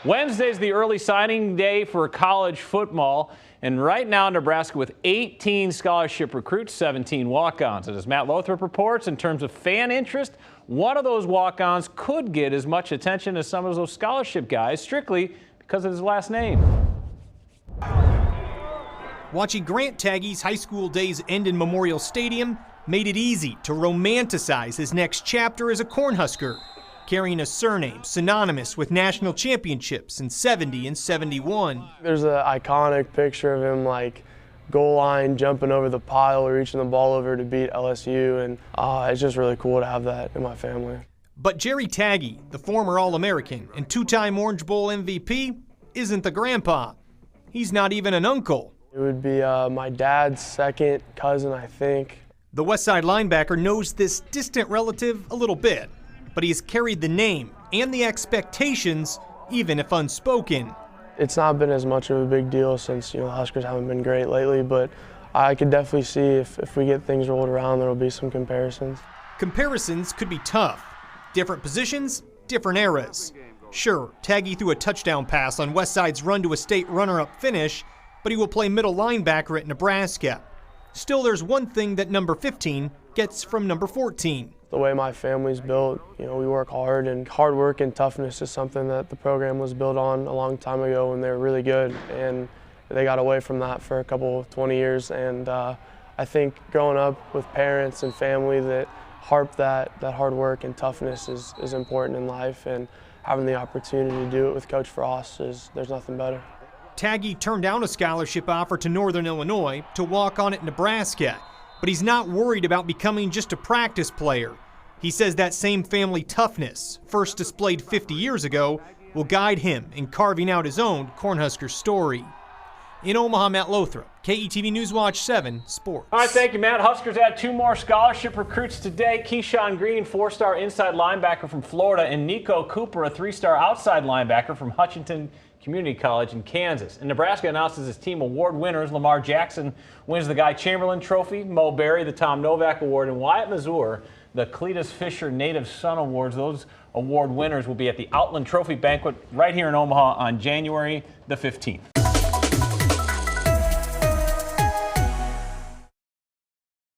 Wednesday's the early signing day for college football. And right now, Nebraska with 18 scholarship recruits, 17 walk-ons. And as Matt Lothrop reports, in terms of fan interest, one of those walk-ons could get as much attention as some of those scholarship guys, strictly because of his last name. Watching Grant Taggy's high school days end in Memorial Stadium made it easy to romanticize his next chapter as a Cornhusker, carrying a surname synonymous with national championships in '70 and '71. There's an iconic picture of him like goal line, jumping over the pile, reaching the ball over to beat LSU, and it's just really cool to have that in my family. But Jerry Taggy, the former All-American and two-time Orange Bowl MVP, isn't the grandpa. He's not even an uncle. It would be my dad's second cousin, I think. The Westside linebacker knows this distant relative a little bit, but he has carried the name and the expectations, even if unspoken. It's not been as much of a big deal since the Huskers haven't been great lately, but I could definitely see if we get things rolled around, there will be some comparisons. Comparisons could be tough. Different positions, different eras. Sure, Taggy threw a touchdown pass on Westside's run to a state runner-up finish, but he will play middle linebacker at Nebraska. Still, there's one thing that number 15 gets from number 14. The way my family's built, we work hard, and hard work and toughness is something that the program was built on a long time ago when they were really good, and they got away from that for a couple 20 years. And I think growing up with parents and family that harp that hard work and toughness is important in life, and having the opportunity to do it with Coach Frost there's nothing better. Taggy turned down a scholarship offer to Northern Illinois to walk on at Nebraska, but he's not worried about becoming just a practice player. He says that same family toughness, first displayed 50 years ago, will guide him in carving out his own Cornhusker story. In Omaha, Matt Lothrop, KETV Newswatch 7 Sports. All right, thank you, Matt. Huskers add 2 more scholarship recruits today. Keyshawn Green, 4-star inside linebacker from Florida, and Nico Cooper, a 3-star outside linebacker from Hutchinson Community College in Kansas. And Nebraska announces its team award winners. Lamar Jackson wins the Guy Chamberlain Trophy, Mo Berry the Tom Novak Award, and Wyatt Mazur the Cletus Fisher Native Son Awards. Those award winners will be at the Outland Trophy Banquet right here in Omaha on January the 15th.